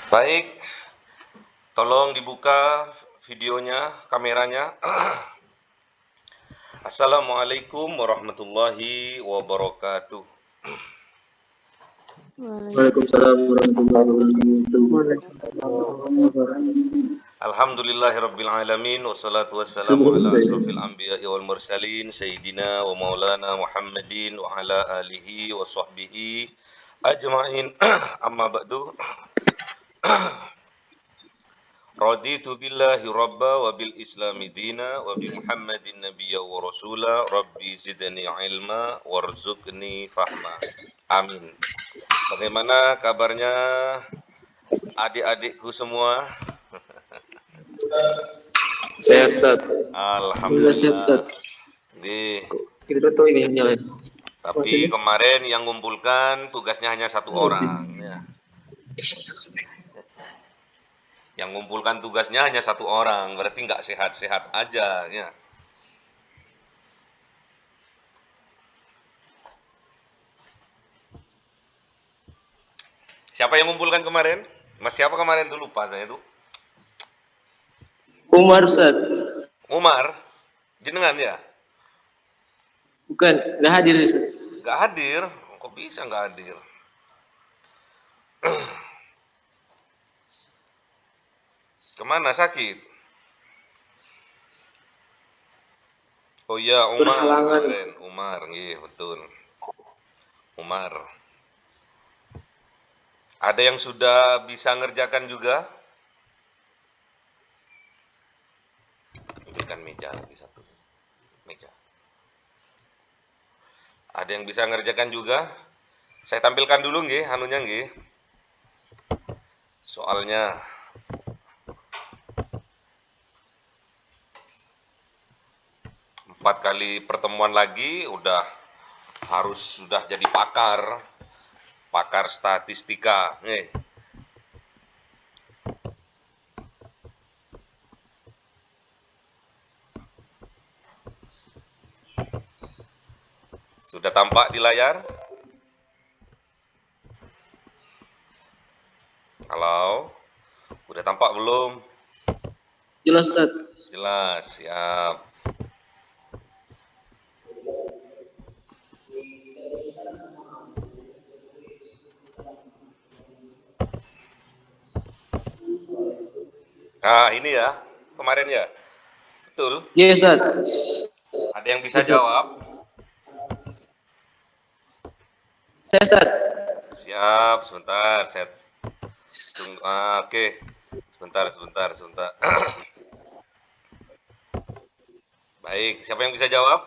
Baik, tolong dibuka videonya, kameranya. Assalamualaikum warahmatullahi wabarakatuh. Waalaikumsalam warahmatullahi wabarakatuh. Alhamdulillahirabbil alamin wassalatu wassalamu ala asrofil anbiya'i wal mursalin sayyidina wa maulana Muhammadin wa ala alihi wa sahbihi ajmain. Amma ba'du. Raditu billahi rabba wa bil islami dina wa bi Muhammadin nabiyya wa rasula rabbi zidni ilma warzuqni fahma. Amin. Bagaimana kabarnya adik-adikku semua? Sehat, Ustaz. Alhamdulillah. Nggih. Kita tuh ini nyalain. Tapi kemarin yang ngumpulkan tugasnya hanya satu orang ya. Yang ngumpulkan tugasnya hanya satu orang, berarti nggak sehat-sehat aja ya. Siapa yang ngumpulkan kemarin? Mas siapa kemarin tuh lupa saya tuh. Umar, Ustaz. Umar, jenengan ya? Bukan, nggak hadir, Ustaz. Nggak hadir? Kok bisa nggak hadir? Kemana sakit? Oh iya, Umar Berhalangan. kemarin. Umar, iya betul. Umar. Ada yang sudah bisa ngerjakan juga? Berikan meja lagi satu. Meja. Ada yang bisa ngerjakan juga? Saya tampilkan dulu nggih, anunya nggih. Soalnya 4 kali pertemuan lagi harus sudah jadi pakar statistika. Nih. Sudah tampak di layar? Halo? Udah tampak belum? Jelas, Ustaz. Jelas, siap. Nah, ini ya, kemarin ya. Betul. Iya, Ustaz. Ada yang bisa jawab? Saya, Ustaz. Siap, sebentar. Oke. Sebentar. Baik, siapa yang bisa jawab?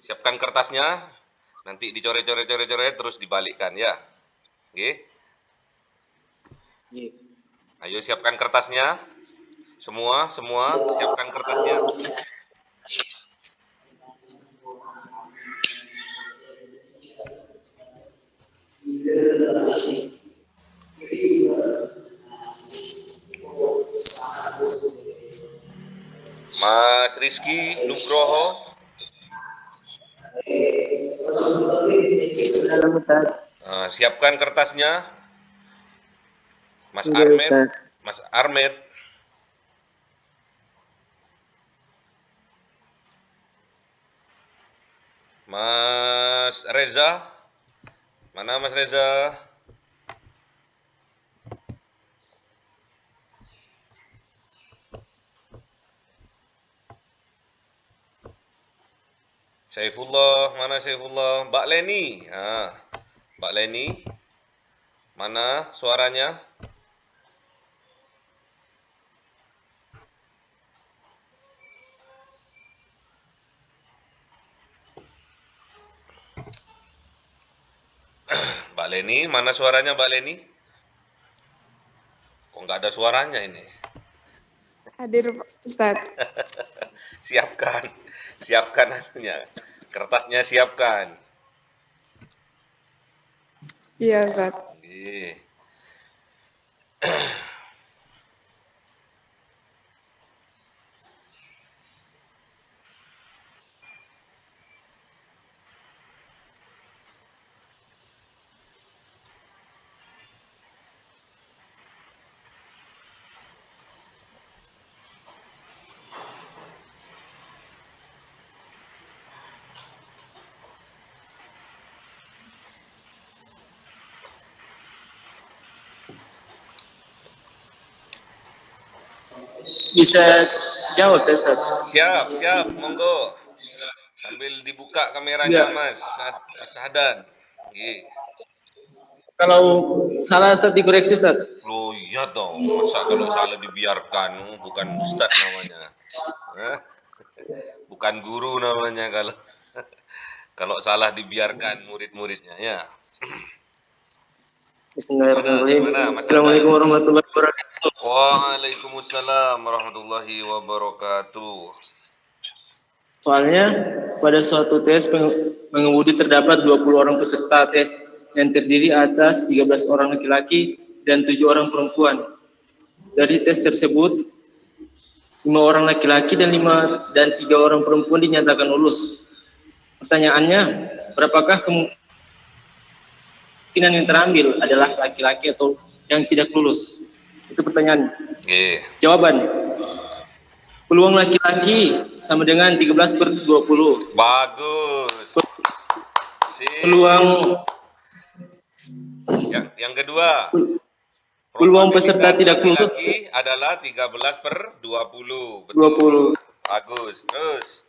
Siapkan kertasnya. Nanti dicoret-coret terus dibalikkan ya. Oke. Ayo siapkan kertasnya. Semua siapkan kertasnya. Mas Rizky Nugroho. Siapkan kertasnya. Mas Armed. Mas Reza. Mana Mas Reza? Saifullah, mana Saifullah? Mbak Leni. Mbak Leni. Mana suaranya? Mbak Leni, mana suaranya Mbak Leni? Kok nggak ada suaranya ini? Hadir, Ustaz. Siapkan anunya. Kertasnya siapkan. Iya, Ustaz. Iya. Bisa jawab ya Ustaz? Siap, monggo. Sambil dibuka kameranya Ya. Mas Sahdan. Nggih. Kalau salah Ustaz dikoreksi Ustaz. Loh iya dong, masa kalau salah dibiarkan, bukan ustadz namanya. Hah? Bukan guru namanya kalau kalau salah dibiarkan murid-muridnya ya. Bismillahirrahmanirrahim. Gimana Mas Sahdan? Assalamualaikum warahmatullahi wabarakatuh. Waalaikumsalam warahmatullahi wabarakatuh. Soalnya pada suatu tes pengemudi terdapat 20 orang peserta tes yang terdiri atas 13 orang laki-laki dan 7 orang perempuan. Dari tes tersebut 5 orang laki-laki dan 3 orang perempuan dinyatakan lulus. Pertanyaannya, berapakah kemungkinan yang terambil adalah laki-laki atau yang tidak lulus? Itu pertanyaan. Nggih. Jawaban, peluang laki-laki sama dengan 13/20. Bagus. Sip. Peluang Yang kedua, peluang peserta tidak lulus laki-laki adalah 13/20. Betul. 20. Bagus. Terus.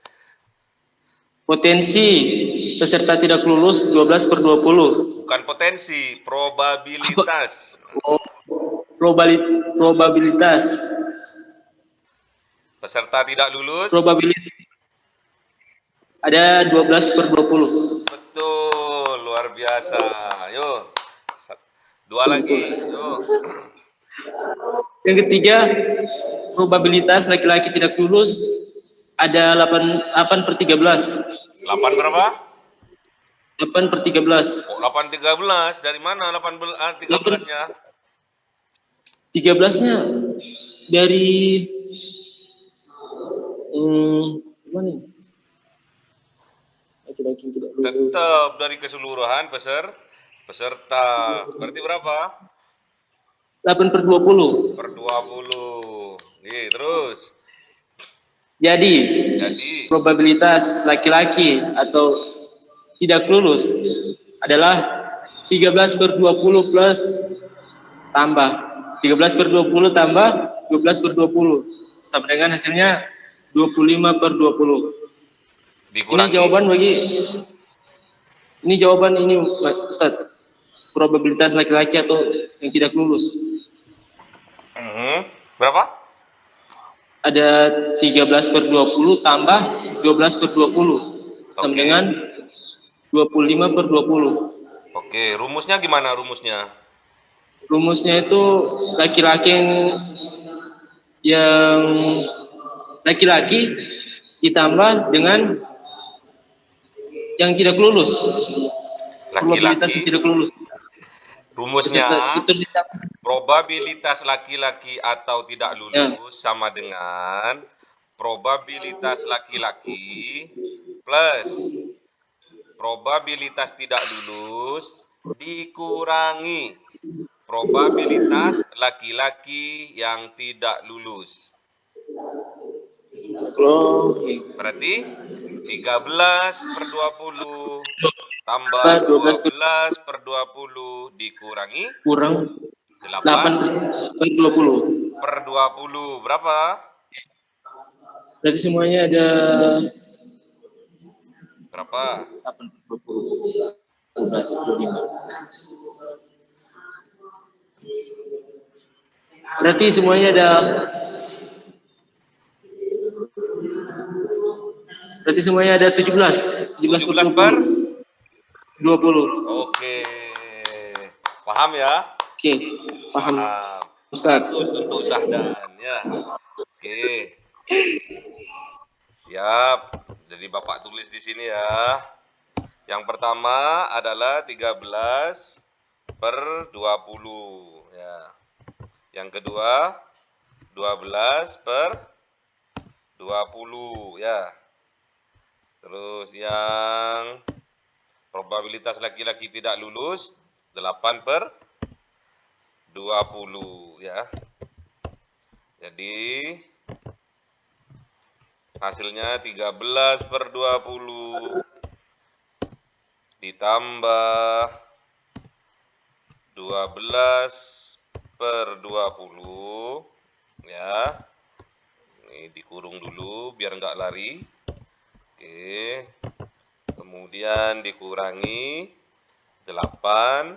Potensi peserta tidak lulus 12/20. Bukan potensi, probabilitas. Probabilitas. Peserta tidak lulus. Probabilitas ada 12/20. Betul, luar biasa. Yuk. Dua lagi. Yuk. Yang ketiga, probabilitas laki-laki tidak lulus ada 8/13. 8 berapa? 8/13. Oh, 8/13. Dari mana 13-nya? 13-nya dari mana nih? Laki-laki tidak lulus. Tetap dari keseluruhan peserta. Berarti berapa? 8/20. Per 20. Nih, terus. Jadi probabilitas laki-laki atau tidak lulus adalah 13/20 plus tambah 13/20 tambah 12/20 sama dengan hasilnya 25/20. Dikurangi. Ini jawaban ini Ustaz. Probabilitas laki-laki atau yang tidak lulus. Berapa? Ada 13/20 tambah 12/20 sama dengan 25/20. Oke, rumusnya gimana rumusnya? Rumusnya itu laki-laki yang laki-laki ditambah dengan yang tidak lulus. Probabilitas yang tidak lulus. Rumusnya probabilitas laki-laki atau tidak lulus sama dengan probabilitas laki-laki plus probabilitas tidak lulus dikurangi probabilitas laki-laki yang tidak lulus. Berarti 13/20 tambah 12/20 dikurangi kurang 8/20 per 20 berapa? Berarti semuanya ada berapa? 8/20 12/25. Berarti semuanya ada 17 per 20. Oke. Paham ya? Oke, paham. Ustaz. Untuk Sahdan ya. Oke. Siap. Jadi Bapak tulis di sini ya. Yang pertama adalah 13/20 ya. Yang kedua 12/20 ya. Terus yang probabilitas laki-laki tidak lulus 8/20 ya. Jadi hasilnya 13/20 ditambah 12/20 ya Ini dikurung dulu biar nggak lari. Oke. Kemudian dikurangi 8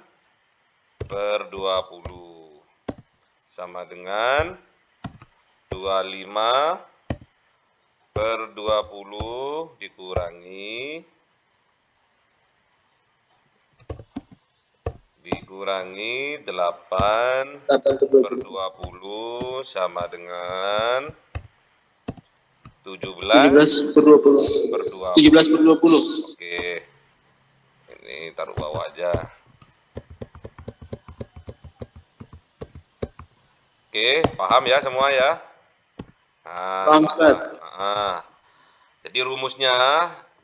per 20 sama dengan 25 per 20 dikurangi 8 per 20 sama dengan 17 per 20. per 20. 17 per 20. Oke. Ini taruh bawah aja. Oke, paham ya semua ya? Nah, Paham, Ustaz. jadi rumusnya,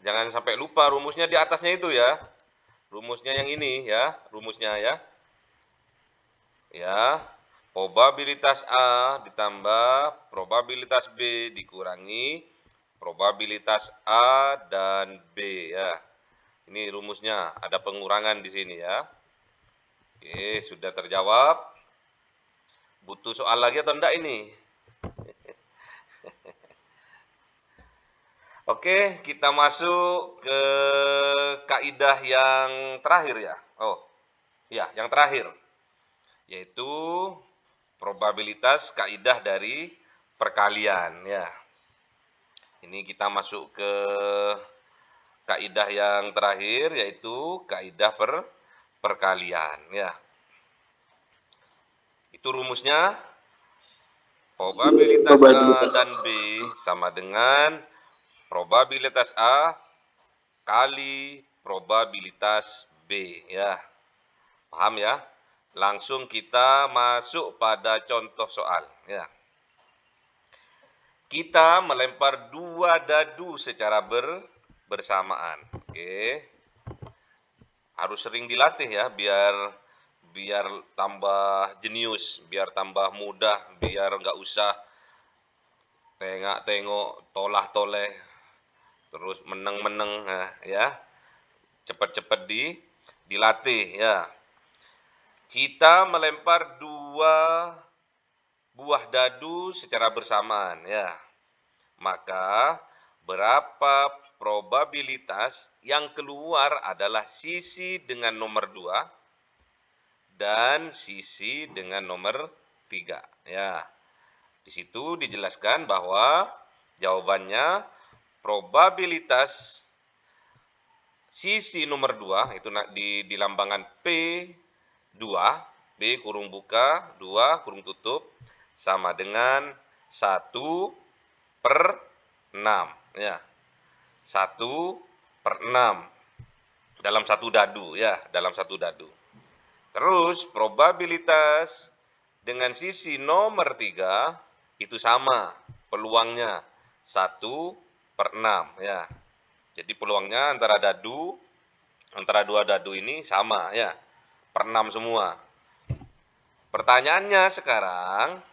jangan sampai lupa rumusnya di atasnya itu ya. Rumusnya yang ini ya, rumusnya ya. Ya, probabilitas A ditambah probabilitas B dikurangi probabilitas A dan B ya. Ini rumusnya, ada pengurangan di sini ya. Oke, sudah terjawab. Butuh soal lagi atau enggak ini? Oke, kita masuk ke kaidah yang terakhir ya. Oh, ya, yang terakhir. Yaitu probabilitas kaidah dari perkalian ya. Ini kita masuk ke kaidah yang terakhir yaitu kaidah perkalian ya. Itu rumusnya probabilitas A dan B sama dengan probabilitas A kali probabilitas B ya. Paham ya? Langsung kita masuk pada contoh soal ya. Kita melempar 2 dadu secara bersamaan. Oke. Harus sering dilatih ya biar tambah jenius, biar tambah mudah, biar nggak usah tengok-tengok, tolah-toleh, terus meneng-meneng ya. Cepat-cepat dilatih ya. Kita melempar 2 buah dadu secara bersamaan ya. Maka berapa probabilitas yang keluar adalah sisi dengan nomor 2 dan sisi dengan nomor 3 ya. Di situ dijelaskan bahwa jawabannya probabilitas sisi nomor 2 itu di lambangan P2, B kurung buka, 2 kurung tutup, sama dengan 1 per 6 ya. 1 per 6 dalam satu dadu ya, dalam satu dadu. Terus probabilitas dengan sisi nomor 3 itu sama peluangnya 1 per 6 ya. Jadi peluangnya antara dua dadu ini sama ya, per 6 semua. Pertanyaannya sekarang,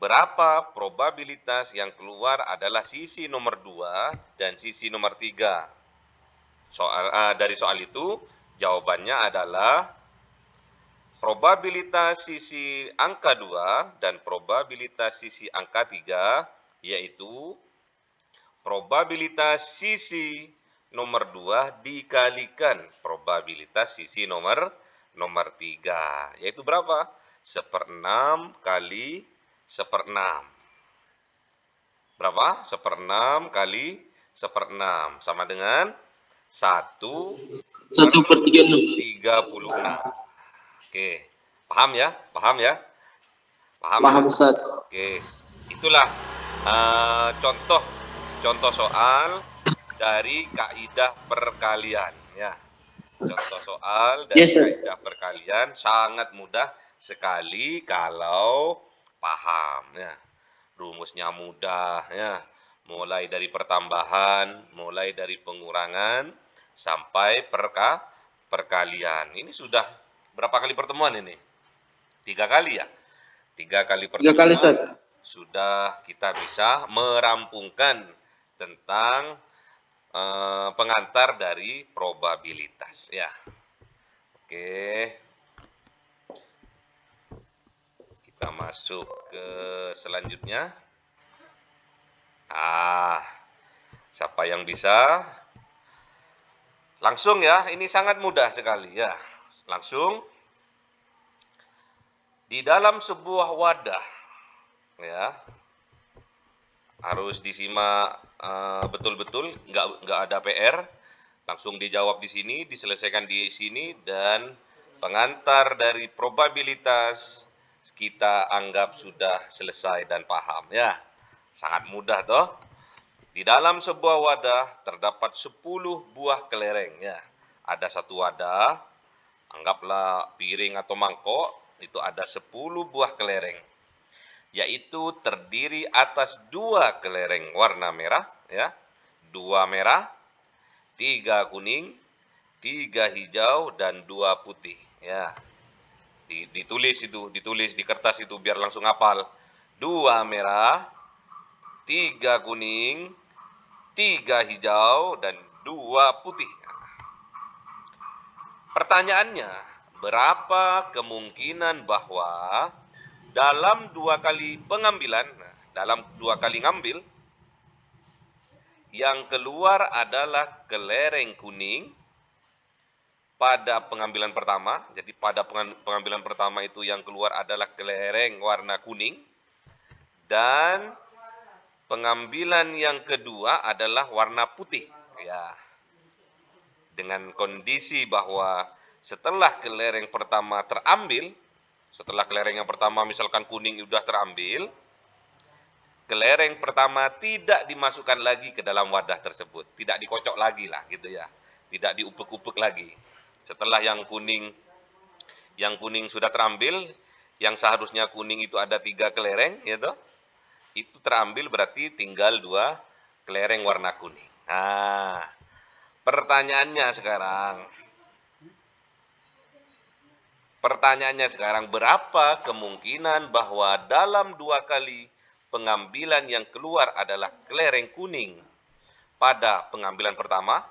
berapa probabilitas yang keluar adalah sisi nomor 2 dan sisi nomor 3? Dari soal itu, jawabannya adalah probabilitas sisi angka 2 dan probabilitas sisi angka 3, yaitu probabilitas sisi nomor 2 dikalikan probabilitas sisi nomor 3. Yaitu berapa? 1/6 kali 1/6. Berapa? 1/6 kali 1/6 sama dengan 1 per 36. Oke. Paham ya? Paham ya? Paham, Ustaz. Oke. Itulah contoh soal dari kaidah perkalian ya. Contoh soal dari kaidah perkalian sangat mudah sekali kalau paham ya. Rumusnya mudah ya. Mulai dari pertambahan, mulai dari pengurangan sampai perkalian. Ini sudah berapa kali pertemuan ini? 3 kali ya? 3 kali pertemuan sudah kita bisa merampungkan tentang pengantar dari probabilitas ya. Oke. Kita masuk ke selanjutnya. Siapa yang bisa? Langsung ya, ini sangat mudah sekali ya. Langsung. Di dalam sebuah wadah, ya, harus disimak betul-betul, nggak ada PR. Langsung dijawab di sini, diselesaikan di sini, dan pengantar dari probabilitas kita anggap sudah selesai dan paham ya. Sangat mudah toh. Di dalam sebuah wadah terdapat 10 buah kelereng ya. Ada satu wadah, anggaplah piring atau mangkok, itu ada 10 buah kelereng. Yaitu terdiri atas 2 kelereng warna merah ya. 2 merah, 3 kuning, 3 hijau, dan 2 putih ya. Ditulis di kertas itu biar langsung hafal. 2 merah, 3 kuning, 3 hijau, dan 2 putih. Pertanyaannya, berapa kemungkinan bahwa dalam 2 kali pengambilan, dalam 2 kali ngambil, yang keluar adalah kelereng kuning pada pengambilan pertama. Jadi pada pengambilan pertama itu yang keluar adalah kelereng warna kuning. Dan pengambilan yang kedua adalah warna putih. Ya. Dengan kondisi bahwa setelah kelereng pertama terambil, setelah kelereng yang pertama misalkan kuning sudah terambil, kelereng pertama tidak dimasukkan lagi ke dalam wadah tersebut, tidak dikocok lagi lah gitu ya, tidak diupek-upek lagi. Setelah yang kuning sudah terambil, yang seharusnya kuning itu ada 3 kelereng, gitu, itu terambil berarti tinggal 2 kelereng warna kuning. Nah, Pertanyaannya sekarang, berapa kemungkinan bahwa dalam 2 kali pengambilan yang keluar adalah kelereng kuning pada pengambilan pertama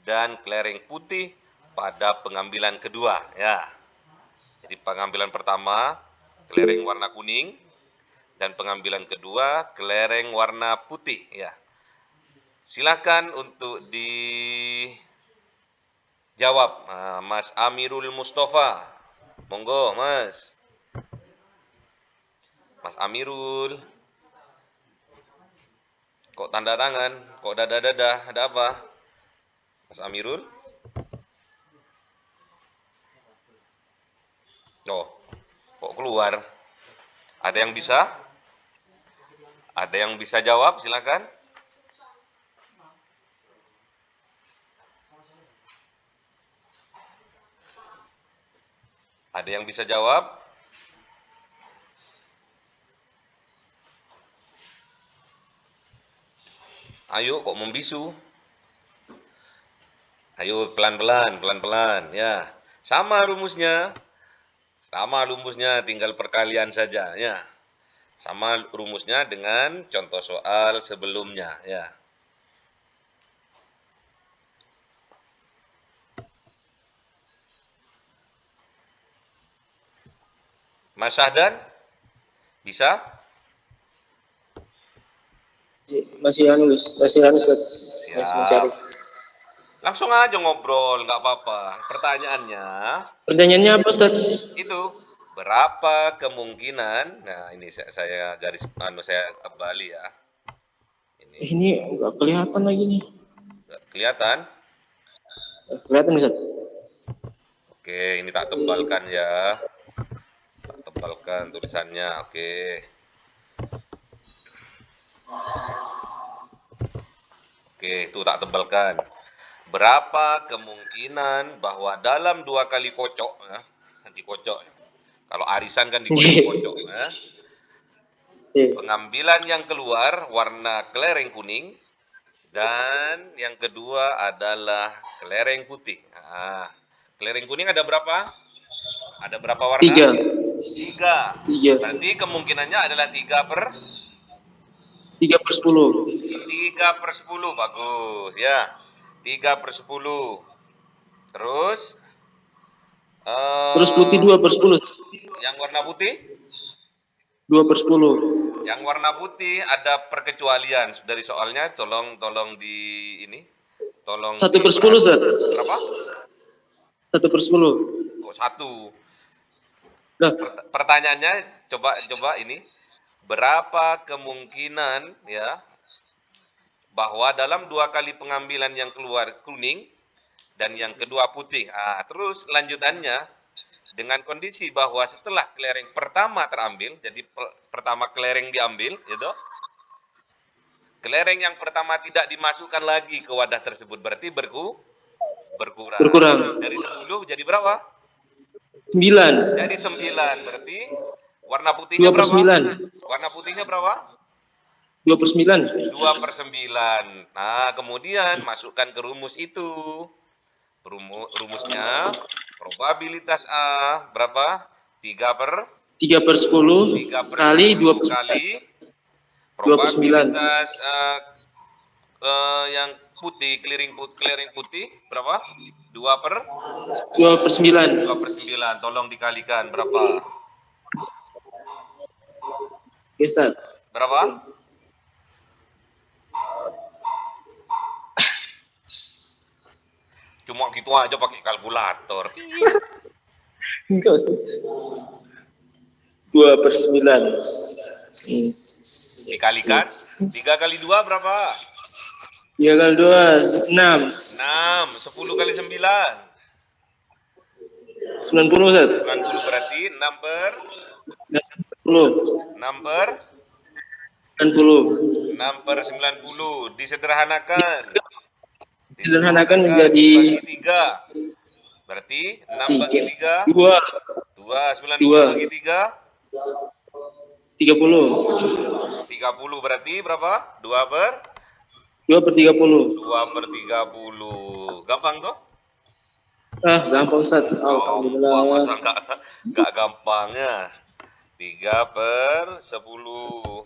dan kelereng putih pada pengambilan kedua ya. Jadi pengambilan pertama kelereng warna kuning dan pengambilan kedua kelereng warna putih ya. Silakan untuk dijawab, Mas Amirul Mustafa. Monggo, Mas. Mas Amirul. Kok tanda tangan? Kok dada-dada? Ada apa? Mas Amirul? Oh, kok keluar? Ada yang bisa? Ada yang bisa jawab? Silakan. Ada yang bisa jawab? Ayo, kok membisu? Ayo, pelan-pelan ya. Sama rumusnya, tinggal perkalian saja ya. Sama rumusnya dengan contoh soal sebelumnya ya. Mas Syahdan, bisa? Masih Ustaz. Masih mencari. Langsung aja ngobrol, nggak apa-apa. Pertanyaannya apa, Ustaz? Itu berapa kemungkinan? Nah, ini saya garis saya kembali ya. Ini nggak kelihatan lagi nih. Nggak kelihatan? Kelihatan, Ustaz. Oke, ini tak tebalkan ya. Tak tebalkan tulisannya. Oke. Oke, itu tak tebalkan. Berapa kemungkinan bahwa dalam 2 kali kocok, ya, dikocok. Kalau arisan kan dikocok-kocok. Ya. Pengambilan yang keluar warna kelereng kuning dan yang kedua adalah kelereng putih. Nah, kelereng kuning ada berapa? Ada berapa warna? 3. 3. Berarti kemungkinannya adalah 3/10. 3/10, bagus ya. 3/10. Terus Terus putih 2/10. Yang warna putih? 2/10. Yang warna putih ada perkecualian dari soalnya, tolong di ini, tolong 1/10, Ustaz. berapa? 1/10. Oh, 1. Nah, Pertanyaannya coba ini, berapa kemungkinan ya bahwa dalam 2 kali pengambilan yang keluar kuning dan yang kedua putih. Terus lanjutannya dengan kondisi bahwa setelah kelereng pertama terambil, jadi pertama kelereng diambil, gitu. Kelereng yang pertama tidak dimasukkan lagi ke wadah tersebut, berarti berkurang. Dari 10 jadi berapa? 9. Jadi 9, berarti warna putihnya 2/9. berapa? Warna putihnya berapa? 2/9. 2/9. Nah, kemudian masukkan ke rumus itu. Rumusnya probabilitas A berapa? 3/10 kali 3/10 kali 2/9. probabilitas yang putih, clearing putih berapa? 2/9. 2/9. Tolong dikalikan berapa? Ustaz. Berapa? Cuma gitu aja pakai kalkulator. Enggak, Ustaz. 2/9. Dikalikan 3 kali 2 berapa? 3 kali 2 6. 6. 10 kali 9 90, Ustaz. 90, berarti 6 per 90. 6 per 90 disederhanakan Menjadi bagi 3. Berarti 6 bagi 3 2. 90 bagi 3 30. 30, berarti berapa? 2/30. 2/30. Gampang toh? Gampang, Ustaz. Alhamdulillah. Masa enggak gampangnya. 3/10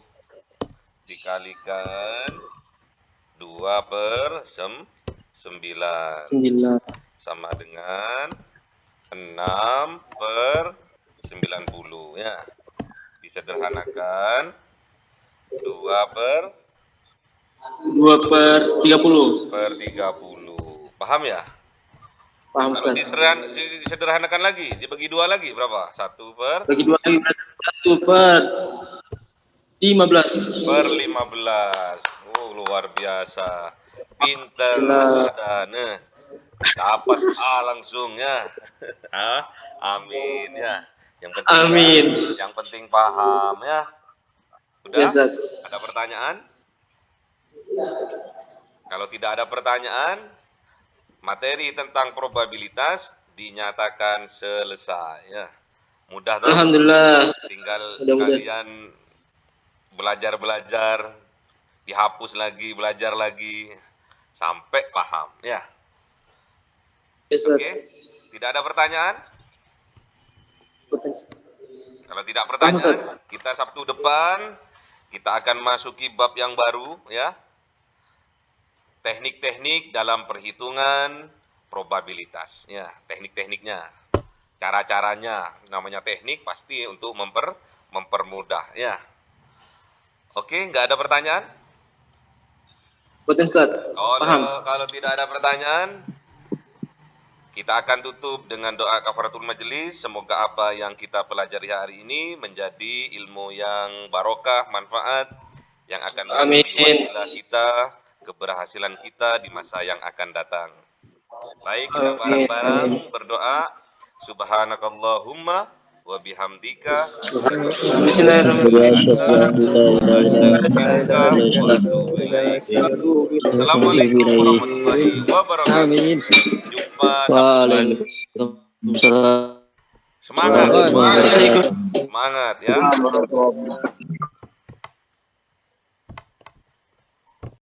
dikalikan 2/9 sama dengan 6/90 ya. Disederhanakan 2/30. Paham ya? Paham, Kalau Ustaz. disederhanakan lagi, dibagi 2 lagi berapa? 1/15. Bagi 2 lagi 1/15. Oh, luar biasa. Pinter Sadane. Dapat A langsung ya. Amin ya. Yang penting Amin. Yang penting paham ya. Udah? Ya, Ustaz. Ada pertanyaan? Kalau tidak ada pertanyaan, materi tentang probabilitas dinyatakan selesai ya. Mudah toh? Alhamdulillah. Tinggal Mudah-mudahan. kalian belajar, dihapus lagi, belajar lagi sampai paham ya. Yes, Oke. Tidak ada pertanyaan? Kalau tidak pertanyaan, kita Sabtu depan kita akan masuki bab yang baru ya. Teknik-teknik dalam perhitungan probabilitas ya, teknik-tekniknya. Cara-caranya, namanya teknik pasti untuk mempermudah ya. Oke, nggak ada pertanyaan? Betul, Ustaz. Paham. Kalau tidak ada pertanyaan, kita akan tutup dengan doa kafaratul majelis. Semoga apa yang kita pelajari hari ini menjadi ilmu yang barokah, manfaat, yang akan menjadi wasilah kita, keberhasilan kita di masa yang akan datang. Baik, kita bareng-bareng berdoa. Subhanakallahumma wa bihamdika. Assalamualaikum warahmatullahi wabarakatuh. Amin. Jumpa Waalaikumsalam. Semangat ya.